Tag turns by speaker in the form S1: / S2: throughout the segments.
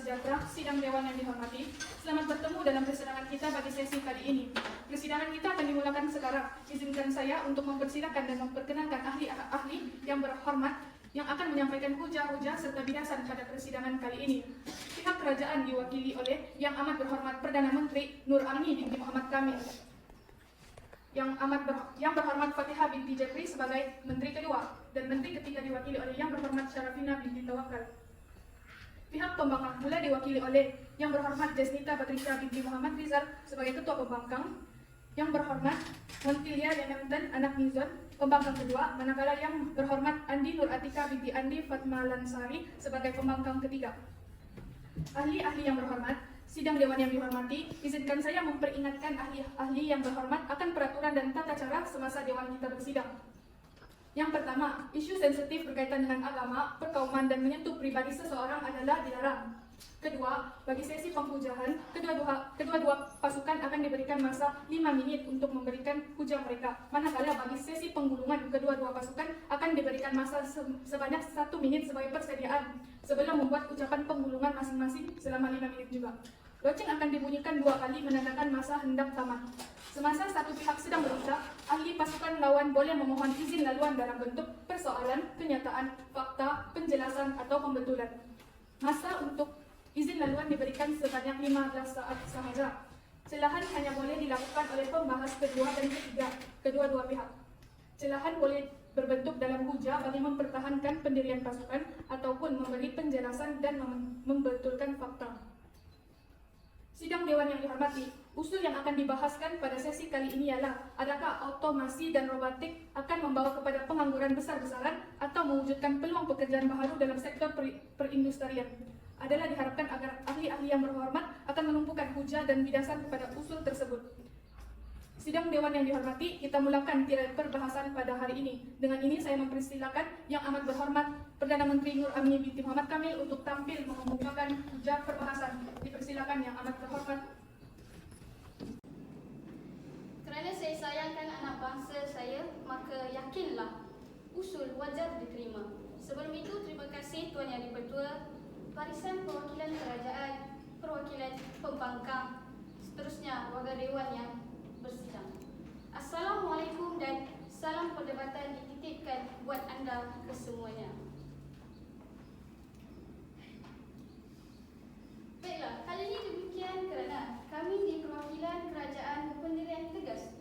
S1: sejahtera, sidang Dewan yang dihormati. Selamat bertemu dalam persidangan kita bagi sesi kali ini. Persidangan kita akan dimulakan sekarang. Izinkan saya untuk mempersilakan dan memperkenalkan ahli-ahli yang berhormat yang akan menyampaikan hujah-hujah serta bidasan pada persidangan kali ini. Pihak kerajaan diwakili oleh Yang Amat Berhormat Perdana Menteri Nur Amni binti Muhammad Kamil, Yang Berhormat Fatihah binti Jeffrey sebagai Menteri Kedua, dan Menteri Ketiga diwakili oleh Yang Berhormat Syarafina binti Tawakal. Pihak pembangkang pula diwakili oleh Yang Berhormat Jasnita Patricia binti Muhammad Rizal sebagai Ketua Pembangkang, Yang Berhormat Montilia Yanamten Anak Nizon, Pembangkang Kedua, manakala Yang Berhormat Andi Nur Atika binti Andi Fatma Lansari sebagai Pembangkang Ketiga. Ahli-ahli yang berhormat, sidang Dewan yang dihormati, izinkan saya memperingatkan ahli-ahli yang berhormat akan peraturan dan tata cara semasa Dewan kita bersidang. Yang pertama, isu sensitif berkaitan dengan agama, perkauman, dan menyentuh pribadi seseorang adalah dilarang. Kedua, bagi sesi penghujahan, kedua-dua pasukan akan diberikan masa 5 menit untuk memberikan hujah mereka. Manakala bagi sesi penggulungan, kedua-dua pasukan akan diberikan masa sebanyak 1 menit sebagai persediaan sebelum membuat ucapan penggulungan masing-masing selama 5 menit juga. Loceng akan dibunyikan 2 kali menandakan masa hendak tamat. Semasa satu pihak sedang berucap, ahli pasukan lawan boleh memohon izin laluan dalam bentuk persoalan, kenyataan, fakta, penjelasan, atau pembetulan. Masa untuk izin laluan diberikan sebanyak 15 saat sahaja. Celahan hanya boleh dilakukan oleh pembahas kedua dan ketiga, kedua-dua pihak. Celahan boleh berbentuk dalam hujah bagi mempertahankan pendirian pasukan ataupun memberi penjelasan dan membetulkan fakta. Sidang Dewan yang dihormati, usul yang akan dibahaskan pada sesi kali ini ialah adakah otomasi dan robotik akan membawa kepada pengangguran besar-besaran atau mewujudkan peluang pekerjaan baru dalam sektor perindustrian. Adalah diharapkan agar ahli-ahli yang berhormat akan menumpukan hujah dan bidasan kepada usul tersebut. Sidang Dewan yang dihormati, kita mulakan tirai perbahasan pada hari ini. Dengan ini saya mempersilakan Yang Amat Berhormat Perdana Menteri Nur Amni binti Muhammad Kamil untuk tampil mengemukakan hujah perbahasan. Dipersilakan Yang Amat Berhormat.
S2: Kerana saya sayangkan anak bangsa saya, maka yakinlah usul wajar diterima. Sebelum itu, terima kasih Tuan Yang Dipertua, Barisan Perwakilan Kerajaan, Perwakilan Pembangkang, seterusnya warga Dewan yang bersidang. Assalamualaikum dan salam perdebatan dititipkan buat anda kesemuanya. Baiklah, kali ini demikian kerana kami di Perwakilan Kerajaan berpendirian tegas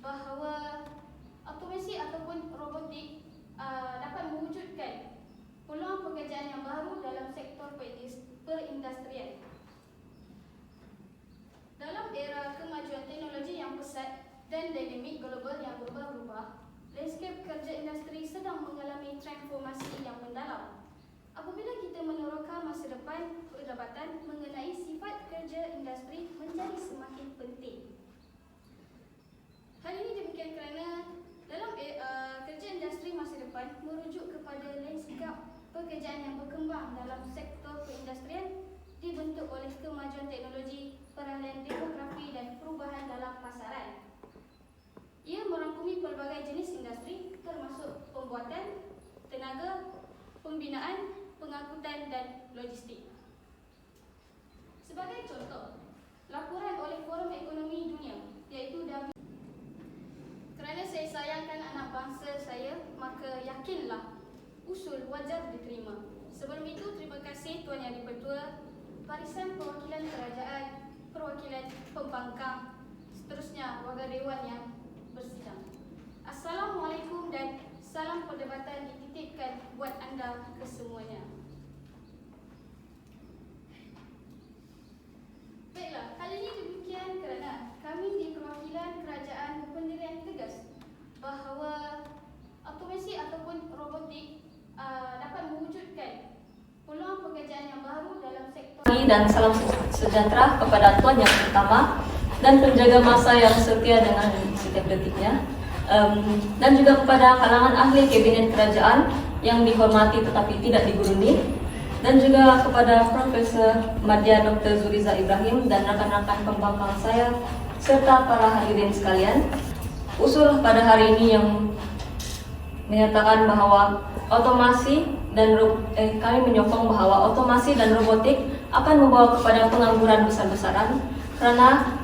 S2: bahawa otomasi ataupun robotik dapat mewujudkan peluang pekerjaan yang baru dalam sektor perindustrian. Dalam era kemajuan teknologi yang pesat dan dinamik global yang berubah-ubah, lanskap kerja industri sedang mengalami transformasi yang mendalam. Apabila kita meneroka masa depan perdebatan mengenai sifat kerja industri menjadi semakin penting. Hal ini demikian kerana dalam kerja industri masa depan merujuk kepada lanskap pekerjaan yang berkembang dalam sektor perindustrian dibentuk oleh kemajuan teknologi, peralihan demografi dan perubahan dalam pasaran. Ia merangkumi pelbagai jenis industri termasuk pembuatan, tenaga, pembinaan, pengangkutan dan logistik. Sebagai contoh, laporan oleh Forum Ekonomi Dunia iaitu kerana saya sayangkan anak bangsa saya, maka yakinlah usul wajar diterima. Sebelum itu, terima kasih Tuan Yang Dipertua, Barisan Perwakilan Kerajaan, Perwakilan Pembangkang, seterusnya warga Dewan yang bersidang. Assalamualaikum dan salam perdebatan dititipkan buat anda kesemuanya. Baiklah, kali ini demikian kerana kami di Perwakilan Kerajaan berpendirian tegas bahawa otomasi ataupun robotik dapat mewujudkan peluang pekerjaan yang baru dalam sektor.
S3: Dan salam sejahtera kepada Tuan Yang Pertama dan penjaga masa yang setia dengan setiap detiknya, dan juga kepada kalangan ahli kabinet kerajaan yang dihormati tetapi tidak diguruni, dan juga kepada Profesor Madya Dr. Zuriza Ibrahim dan rakan-rakan pembangkang saya serta para hadirin sekalian. Usul pada hari ini yang menyatakan bahwa kami menyokong bahwa otomasi dan robotik akan membawa kepada pengangguran besar-besaran karena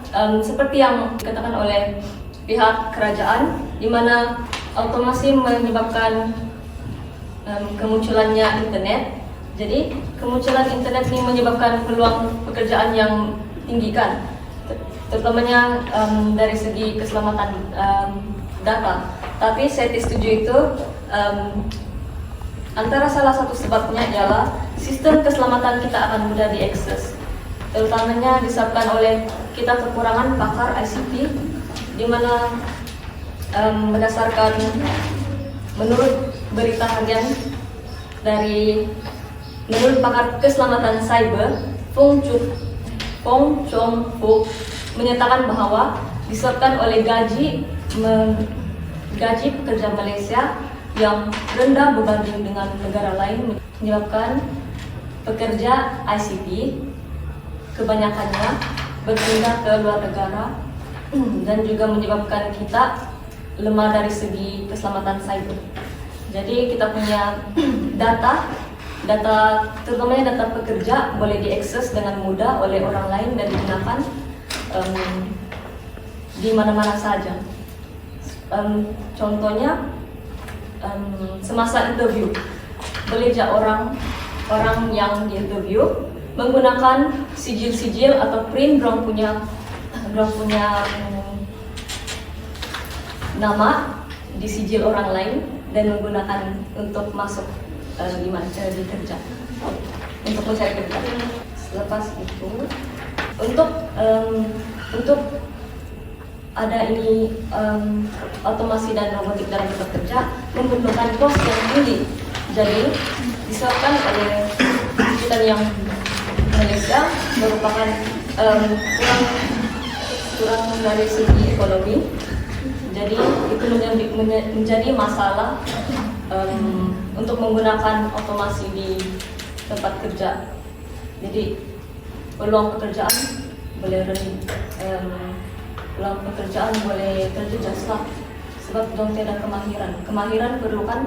S3: seperti yang dikatakan oleh pihak kerajaan, di mana otomasi menyebabkan kemunculannya internet. Jadi kemunculan internet ini menyebabkan peluang pekerjaan yang tinggi kan, terutamanya dari segi keselamatan data. Tapi saya tidak setuju itu. Antara salah satu sebabnya adalah sistem keselamatan kita akan mudah diakses, terutamanya disebabkan oleh kita kekurangan pakar ICT, di mana berdasarkan menurut berita harian menurut pakar keselamatan cyber Fong Chong-Fook menyatakan bahwa disebabkan oleh gaji pekerja Malaysia yang rendah berbanding dengan negara lain, menyebabkan pekerja ICT kebanyakannya berpindah ke luar negara dan juga menyebabkan kita lemah dari segi keselamatan cyber. Jadi kita punya data terutamanya data pekerja boleh diakses dengan mudah oleh orang lain dan digunakan di mana-mana saja. Contohnya semasa interview, boleh saja orang yang diinterview menggunakan sijil-sijil atau print dorang punya nama di sijil orang lain dan menggunakan untuk masuk di mana cara bekerja, untuk mencari kerja. Selepas itu untuk ada ini otomasi dan robotik dalam bekerja membutuhkan kos yang tinggi. Jadi disebabkan oleh kita yang Malaysia merupakan kurang dari segi ekonomi. Jadi itu menjadi masalah untuk menggunakan otomasi di tempat kerja. Jadi peluang pekerjaan boleh terjejas lah, sebab dorang tiada kemahiran perlukan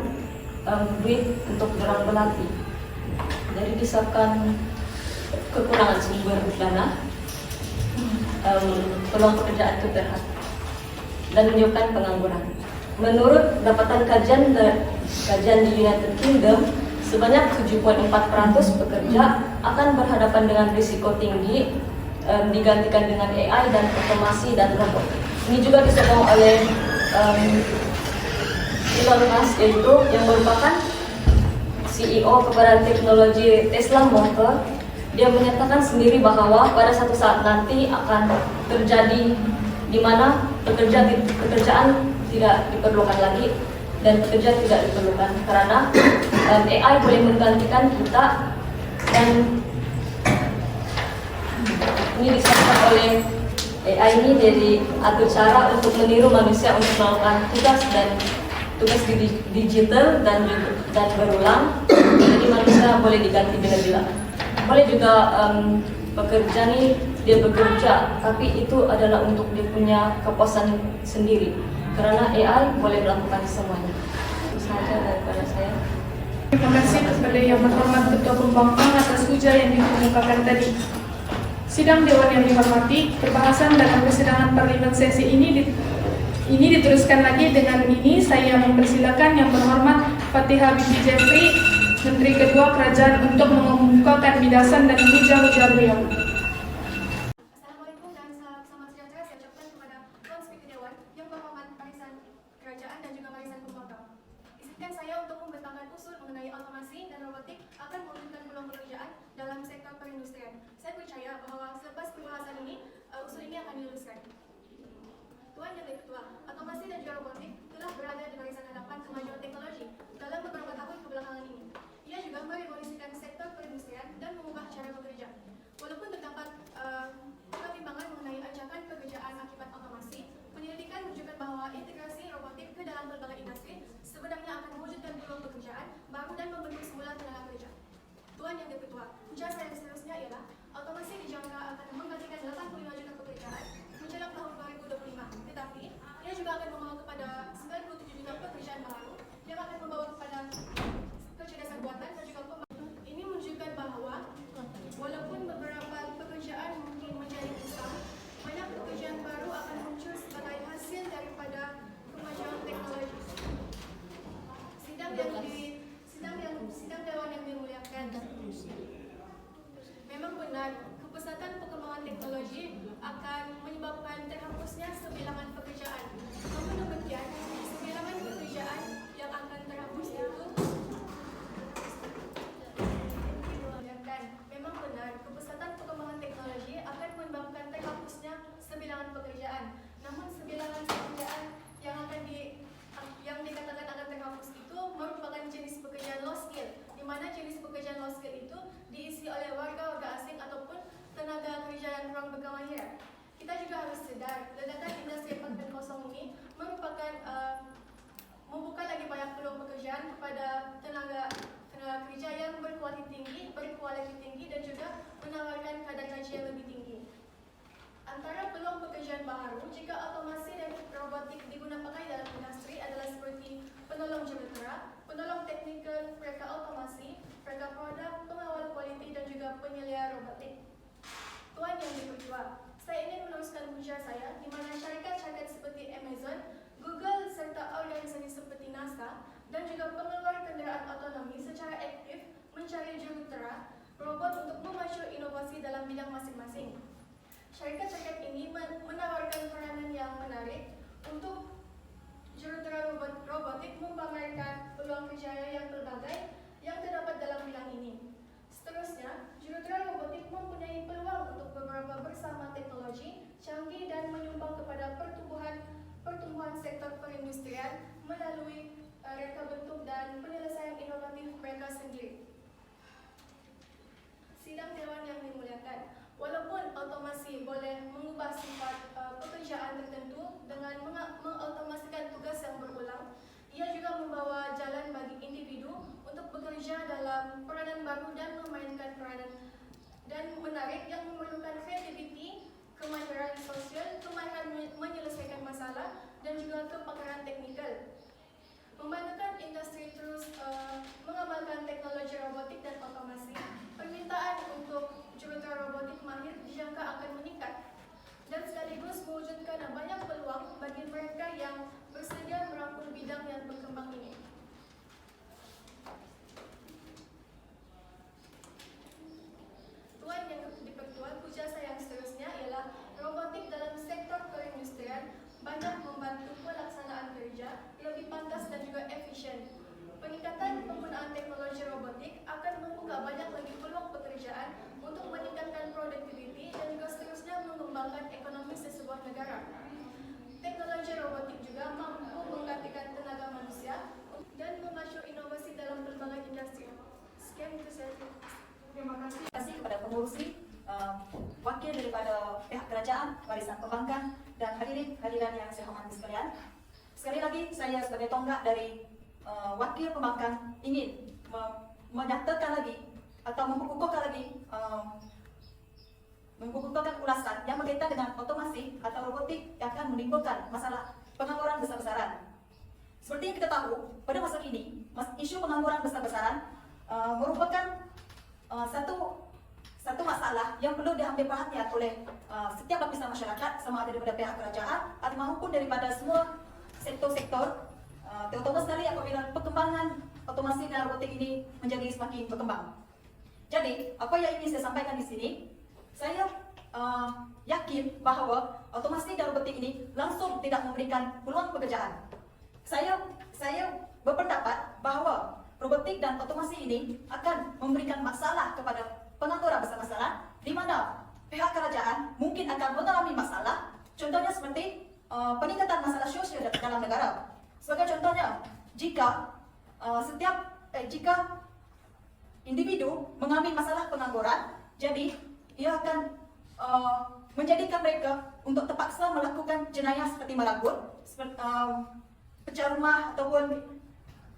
S3: duit untuk dorang berlatih. Jadi disebabkan kekurangan sumber dana, peluang pekerjaan itu terhad dan menyebabkan pengangguran. Menurut dapatan kajian di United Kingdom, sebanyak 7.4% pekerja akan berhadapan dengan risiko tinggi digantikan dengan AI dan otomasi dan robot. Ini juga disokong oleh Elon Musk, yaitu yang merupakan CEO kepada teknologi Tesla Motor. Dia menyatakan sendiri bahwa pada satu saat nanti akan terjadi di mana pekerjaan tidak diperlukan lagi dan pekerja tidak diperlukan karena AI boleh menggantikan kita, dan ini disebabkan oleh AI ini jadi atur cara untuk meniru manusia untuk melakukan tugas digital dan berulang. Jadi manusia boleh diganti dengan bila. Boleh juga pekerja nih dia bekerja, tapi itu adalah untuk dia punya kepuasan sendiri karena AI boleh melakukan semuanya. Itu saja daripada saya.
S1: Terima kasih kepada Yang Berhormat Ketua Pembangkang atas hujah yang dikemukakan tadi. Sidang Dewan yang dihormati, perbahasan dalam persidangan parlimen sesi ini diteruskan lagi. Dengan ini saya mempersilakan Yang Berhormat Fatihah Binti Jeffrey, Menteri Kedua Kerajaan, untuk mengemukakan bidasan dan hujah-hujah beliau.
S2: Assalamualaikum dan salam sejahtera saya ucapkan kepada Tuan Speaker Dewan Yang Berhormat Barisan Kerajaan dan juga Barisan Pembangkang. Izinkan saya untuk membentangkan usul mengenai otomasi dan robotik akan mewujudkan peluang pekerjaan dalam sektor perindustrian. Saya percaya bahwa selepas pembahasan ini, usul ini akan diluluskan. Tuan Yang Ketua, otomasi dan juga robotik telah berada di barisan hadapan kemajuan teknologi dalam beberapa tahun kebelakangan ini. Ia juga merevolusikan sektor perindustrian dan mengubah cara bekerja. Walaupun terdapat pertimbangan mengenai ancaman pekerjaan akibat otomasi, penyelidikan menunjukkan bahwa integrasi robotik ke dalam berbagai industri sebenarnya akan mewujudkan peluang pekerjaan baru dan membentuk semula tenaga kerja. Tuan Yang Ketua, hujah saya seterusnya ialah otomasi dijangka akan menggantikan 85 juta pekerjaan menjelang tahun 2025. Tetapi, ia juga akan membawa kepada 97 juta pekerjaan baru yang akan membawa kepada kecerdasan buatan dan juga pembangunan. Ini menunjukkan bahwa walaupun
S4: akan menyebabkan terhapusnya sebilangan pekerjaan. Namun demikian, sebilangan pekerjaan yang akan terhapus itu memang benar, kepesatan perkembangan teknologi akan menyebabkan terhapusnya sebilangan pekerjaan. Namun sebilangan pekerjaan yang dikatakan akan terhapus itu merupakan jenis pekerjaan low skill, di mana jenis pekerjaan low skill itu diisi oleh warga asing ataupun tenaga kerja yang kurang berkemahiran. Kita juga harus sadar, ledakan industri 4.0 ini merupakan membuka lagi banyak peluang pekerjaan kepada tenaga kerja yang berkualiti tinggi dan juga menawarkan kadar gaji yang lebih tinggi. Antara peluang pekerjaan baru jika otomasi dan robotik digunakan dalam industri adalah seperti penolong jurutera, penolong teknikal, pereka otomasi, pereka produk, pengawal kualiti dan juga penyelia robotik. Tuan yang dipertua, saya ingin meneruskan ujar saya di mana syarikat-syarikat seperti Amazon, Google serta organisasi seperti NASA dan juga pengeluar kendaraan otonomi secara aktif mencari jurutera robot untuk memacu inovasi dalam bidang masing-masing. Syarikat-syarikat ini menawarkan peranan yang menarik untuk jurutera robotik memamerkan peluang kerja yang berbagai yang terdapat dalam bidang ini. Seterusnya, jurutera robotik mempunyai peluang untuk beberapa bersama teknologi canggih dan menyumbang kepada pertumbuhan sektor perindustrian melalui reka bentuk dan penyelesaian inovatif mereka sendiri. Sidang Dewan yang dimuliakan, walaupun otomasi boleh mengubah sifat pekerjaan tertentu dengan mengotomasikan tugas yang berulang, ia juga membawa jalan bagi individu untuk bekerja dalam peranan baru dan memainkan peranan dan menarik yang memerlukan kreativiti, kemahiran sosial, kemahiran menyelesaikan masalah, dan juga kepakaran teknikal. Membantukan industri terus mengamalkan teknologi robotik dan otomasi, permintaan untuk jurutera robotik mahir dijangka akan meningkat dan sekaligus mewujudkan banyak peluang bagi mereka yang bersedia merangkul bidang yang berkembang ini. Tuan yang dipertua, jasa yang seterusnya ialah robotik dalam sektor perindustrian banyak membantu pelaksanaan kerja lebih pantas dan juga efisien. Peningkatan penggunaan teknologi robotik akan membuka banyak lagi peluang pekerjaan untuk meningkatkan produktiviti dan juga seterusnya mengembangkan ekonomi sebuah negara. Teknologi robotik juga mampu menggantikan tenaga manusia dan memacu inovasi dalam berbagai industri. Sekian itu saya. Terima kasih.
S5: Terima kasih kepada pengurusi, wakil daripada pihak kerajaan, barisan perbankan, dan hadirin yang saya hormati sekalian. Sekali lagi, saya sebagai tonggak dari wakil perbankan ingin menyatakan lagi atau membukukan lagi membukukan ulasan yang berkaitan dengan otomasi atau robotik yang akan menimbulkan masalah pengangguran besar-besaran. Seperti yang kita tahu, pada masa kini, isu pengangguran besar-besaran merupakan satu masalah yang perlu diambil perhatian oleh setiap lapisan masyarakat, sama ada daripada pihak kerajaan atau maupun daripada semua sektor-sektor, terutama sekali apabila perkembangan otomasi dan robotik ini menjadi semakin berkembang. Jadi, apa yang ingin saya sampaikan di sini, saya yakin bahawa otomasi dan robotik ini langsung tidak memberikan peluang pekerjaan. Saya berpendapat bahawa robotik dan otomasi ini akan memberikan masalah kepada pengangguran besar-besaran, di mana pihak kerajaan mungkin akan mengalami masalah. Contohnya seperti peningkatan masalah sosial dalam negara. Sebagai contohnya, jika individu mengalami masalah pengangguran, jadi ia akan menjadikan mereka untuk terpaksa melakukan jenayah seperti meragut, pecah rumah ataupun.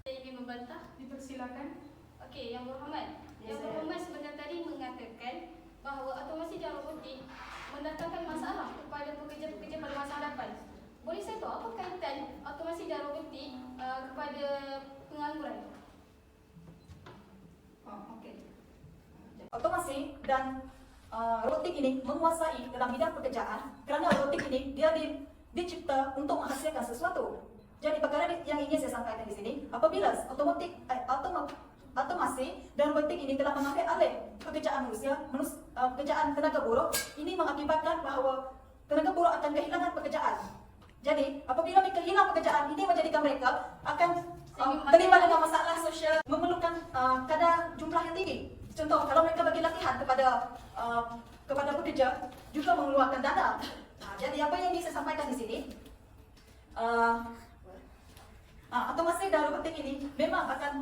S2: Saya ingin membantah.
S1: Dipersilakan.
S2: Okey, Yang Berhormat. Yang Berhormat sebentar tadi mengatakan bahawa otomasi dan robotik mendatangkan masalah kepada pekerja-pekerja pada masa hadapan. Boleh saya tahu apa kaitan otomasi dan robotik kepada pengangguran?
S5: Otomasi dan robotik ini menguasai dalam bidang pekerjaan kerana robotik ini dia dicipta untuk menghasilkan sesuatu. Jadi perkara yang ingin saya sampaikan di sini, apabila otomasi dan robotik ini telah mengambil alih pekerjaan manusia, pekerjaan tenaga buruh, ini mengakibatkan bahawa tenaga buruh akan kehilangan pekerjaan. Jadi, apabila mereka hilang pekerjaan, ini menjadikan mereka akan terlibat dengan masalah sosial, memerlukan kadar jumlah yang tinggi. Contoh, kalau mereka bagi latihan kepada pekerja, juga mengeluarkan dana. Jadi, apa yang ingin saya sampaikan di sini, otomasi dan robotik ini memang akan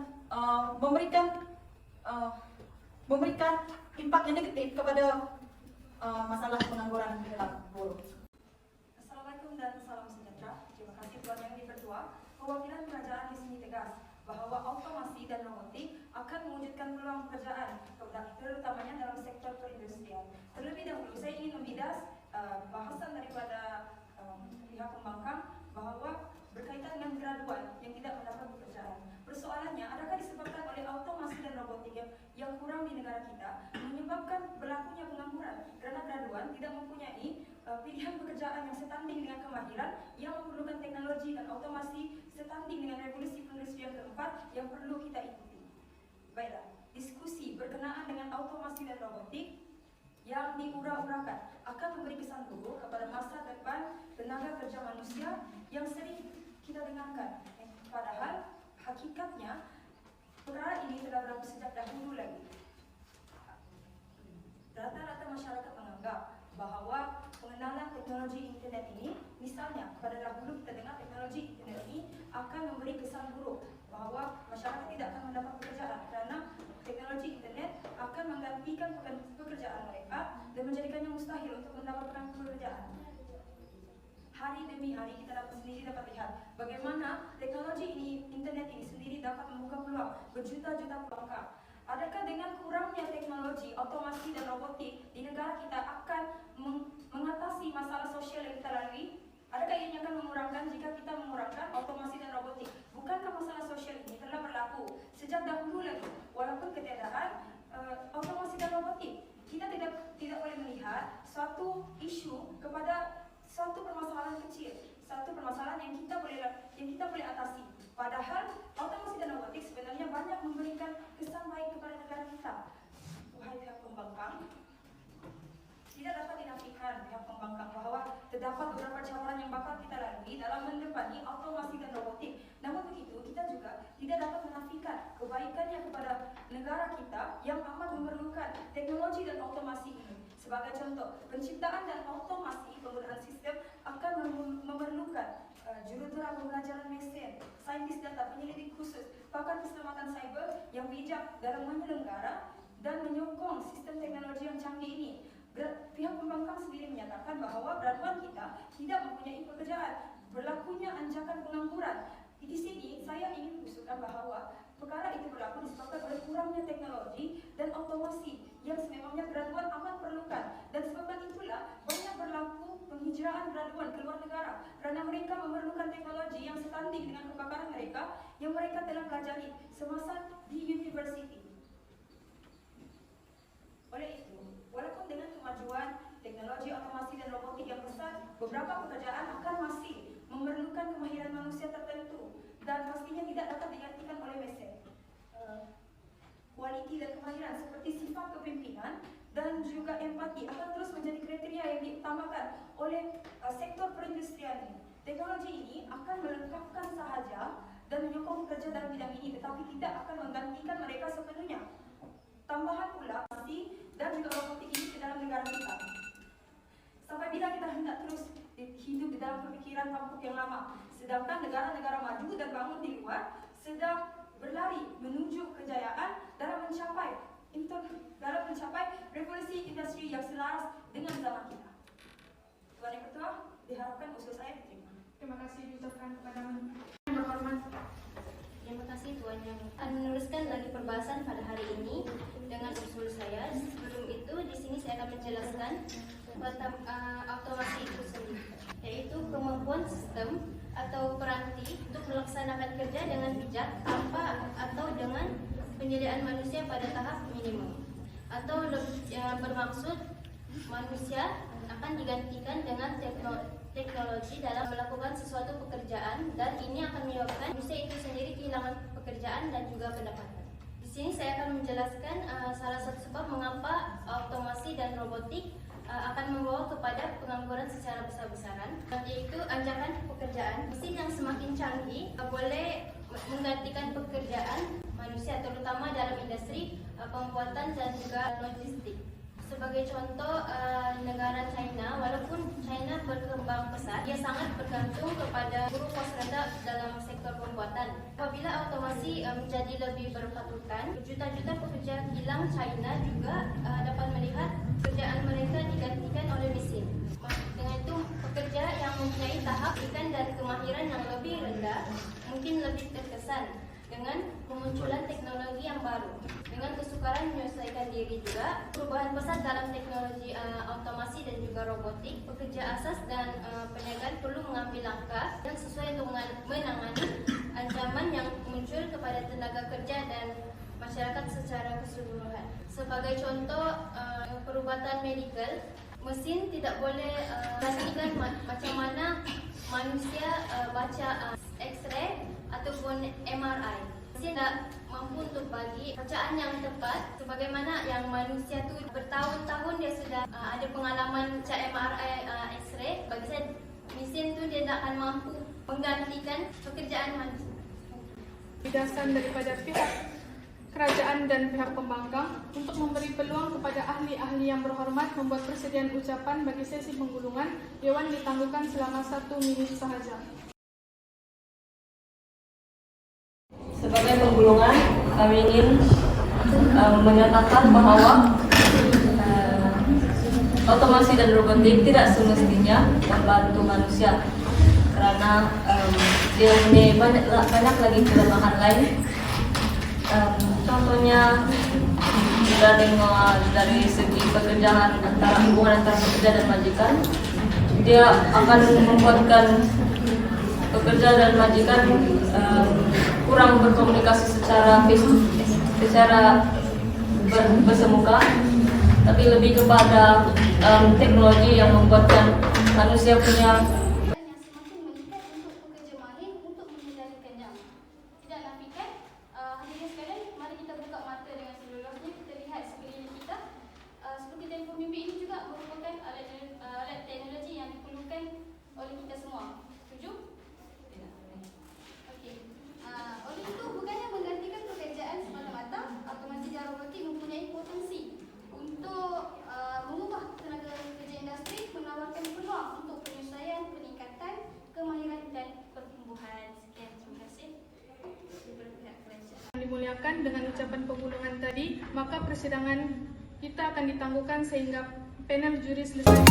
S5: memberikan impak yang negatif kepada masalah pengangguran di dalam buruh.
S6: Assalamualaikum dan salam sejahtera. Terima kasih Tuan Yang Dipertua. Perwakilan kerajaan di sini tegas bahawa automasi dan robotik akan mewujudkan peluang pekerjaan, terutamanya dalam sektor perindustrian. Terlebih dahulu, saya ingin membidas bahasan daripada pihak pembangkang bahawa berkaitan dengan graduan yang tidak mendapat pekerjaan. Persoalannya, adakah disebabkan oleh automasi dan robotik yang kurang di negara kita menyebabkan berlakunya pengangguran kerana graduan tidak mempunyai pilihan pekerjaan yang setanding dengan kemahiran yang memerlukan teknologi dan automasi setanding dengan revolusi perindustrian keempat yang perlu kita ikuti. Baiklah, diskusi berkenaan dengan automasi dan robotik yang diurah-urahkan akan memberi kesan buruk kepada masa depan tenaga kerja manusia yang sering kita dengarkan. Padahal hakikatnya perkara ini telah berlaku sejak dahulu lagi. Rata-rata masyarakat menganggap bahawa pengenalan teknologi internet ini, misalnya pada dahulu kita dengar teknologi internet ini akan memberi kesan buruk bahawa masyarakat tidak akan mendapat pekerjaan kerana teknologi internet akan menggantikan pekerjaan mereka dan menjadikannya mustahil untuk mendapatkan pekerjaan. Hari demi hari kita dapat lihat bagaimana teknologi ini, internet ini sendiri dapat membuka peluang berjuta-juta peluang. Adakah dengan kurangnya teknologi, otomasi dan robotik di negara kita akan mengatasi masalah sosial yang kita lalui? Adakah ini akan mengurangkan jika kita mengurangkan otomasi dan robotik? Bukankah masalah sosial ini telah berlaku sejak dahulu lagi? Walaupun ketiadaan otomasi dan robotik, kita tidak boleh melihat suatu isu kepada suatu permasalahan kecil, satu permasalahan yang kita boleh atasi. Padahal otomasi dan robotik sebenarnya banyak memberikan kesan baik kepada negara kita. Wahai pihak pembangkang, tidak dapat dinafikan pihak pembangkang bahawa terdapat beberapa cabaran yang bakal kita lalui dalam mendepani automasi dan robotik. Namun begitu, kita juga tidak dapat menafikan kebaikannya kepada negara kita yang amat memerlukan teknologi dan otomasi ini. Sebagai contoh, penciptaan dan otomasi penggunaan sistem akan memerlukan jurutera pembelajaran mesin, saintis data, penyelidik khusus, pakar keselamatan cyber yang bijak dalam menyelenggara dan menyokong sistem teknologi yang canggih ini. Pihak pembangkang sendiri menyatakan bahawa graduan kita tidak mempunyai pekerjaan, berlakunya anjakan pengangguran. Di sini saya ingin usulkan bahawa perkara itu berlaku disebabkan oleh kurangnya teknologi dan otomasi yang sememangnya graduan amat perlukan, dan sebabkan itulah banyak berlaku penghijraan graduan ke luar negara kerana mereka memerlukan teknologi yang setanding dengan kepakaran mereka yang mereka telah pelajari semasa di universiti. Oleh itu, walaupun dengan kemajuan teknologi otomasi dan robotik yang besar, beberapa pekerjaan akan masih memerlukan kemahiran manusia tertentu dan pastinya tidak dapat digantikan oleh mesin. Kualiti dan kemahiran seperti sifat kepimpinan dan juga empati akan terus menjadi kriteria yang diutamakan oleh sektor perindustrian ini. Teknologi ini akan melengkapkan sahaja dan menyokong pekerja dalam bidang ini, tetapi tidak akan menggantikan mereka sepenuhnya. Tambahan pula dan juga robotik ini ke dalam negara kita. Sampai bila kita hendak terus hidup di dalam pemikiran tampuk yang lama, sedangkan negara-negara maju dan bangun di luar sedang berlari menuju kejayaan dalam mencapai revolusi industri yang selaras dengan zaman kita. Tuan Yang Ketua, diharapkan usul saya diterima.
S1: Terima kasih diucapkan kepada yang berhormat.
S2: Terima kasih Tuan Yang meneruskan lagi perbahasan pada hari ini dengan usul saya. Sebelum itu, di sini saya akan menjelaskan tentang automasi itu sendiri, yaitu kemampuan sistem atau peranti untuk melaksanakan kerja dengan bijak tanpa atau dengan penyediaan manusia pada tahap minimum, atau bermaksud manusia akan digantikan dengan teknologi dalam melakukan sesuatu pekerjaan, dan ini akan menyebabkan manusia itu sendiri kehilangan pekerjaan dan juga pendapatan. Di sini saya akan menjelaskan salah satu sebab mengapa otomasi dan robotik akan membawa kepada pengangguran secara besar-besaran, yaitu anjakan pekerjaan. Mesin yang semakin canggih boleh menggantikan pekerjaan manusia, terutama dalam industri pembuatan dan juga logistik. Sebagai contoh, negara China, walaupun China berkembang pesat, ia sangat bergantung kepada buruh kos rendah dalam sektor pembuatan. Apabila otomasi menjadi lebih berpatutan, juta-juta pekerja kilang China juga dapat melihat pekerjaan mereka digantikan oleh mesin. Dengan itu, pekerja yang mempunyai tahap pendidikan dan kemahiran yang lebih rendah mungkin lebih terkesan dengan kemunculan teknologi yang baru. Dengan kesukaran menyesuaikan diri juga, perubahan pesat dalam teknologi otomasi dan juga robotik, pekerja asas dan perniagaan perlu mengambil langkah yang sesuai untuk menangani ancaman yang muncul kepada tenaga kerja dan masyarakat secara keseluruhan. Sebagai contoh, perubatan medikal, mesin tidak boleh memastikan macam mana manusia baca X-ray ataupun MRI. Mesin tidak mampu untuk bagi bacaan yang tepat sebagaimana yang manusia tu bertahun-tahun dia sudah ada pengalaman baca MRI, X-ray. Bagi saya, mesin tu dia tidak akan mampu menggantikan pekerjaan manusia.
S1: Pidasan daripada pihak kerajaan dan pihak pembangkang untuk memberi peluang kepada ahli-ahli yang berhormat membuat persediaan ucapan bagi sesi penggulungan. Dewan ditangguhkan selama 1 minit sahaja.
S3: Sebagai penggulungan, kami ingin menyatakan bahwa otomasi dan robotik tidak semestinya membantu manusia, karena dia mempunyai banyak lagi kelemahan lain. Contohnya kita tengok dari segi pekerjaan hubungan antara pekerja dan majikan, dia akan membuatkan pekerja dan majikan kurang berkomunikasi secara bersemuka, tapi lebih kepada teknologi yang membuatkan manusia punya
S2: Yang semakin meningkat untuk pekerja mahir untuk mengendalikannya. Tidak nafikan, hadirin sekalian, mari kita buka mata dengan seluruhnya. Kita lihat sekeliling kita. Seperti telefon bimbit ini juga merupakan alat teknologi yang diperlukan oleh kita semua. Setuju? Okey. Oleh itu, bukannya menggantikan pekerjaan semata-mata, otomasi dan robotik mempunyai potensi untuk mengubah tenaga kerja industri, menawarkan peluang untuk penyesuaian, peningkatan kemahiran dan pertumbuhan. Sekian, terima kasih daripada pihak kerajaan.
S1: Dimuliakan dengan ucapan penggulungan tadi, maka persidangan kita akan ditangguhkan sehingga panel juri selesai.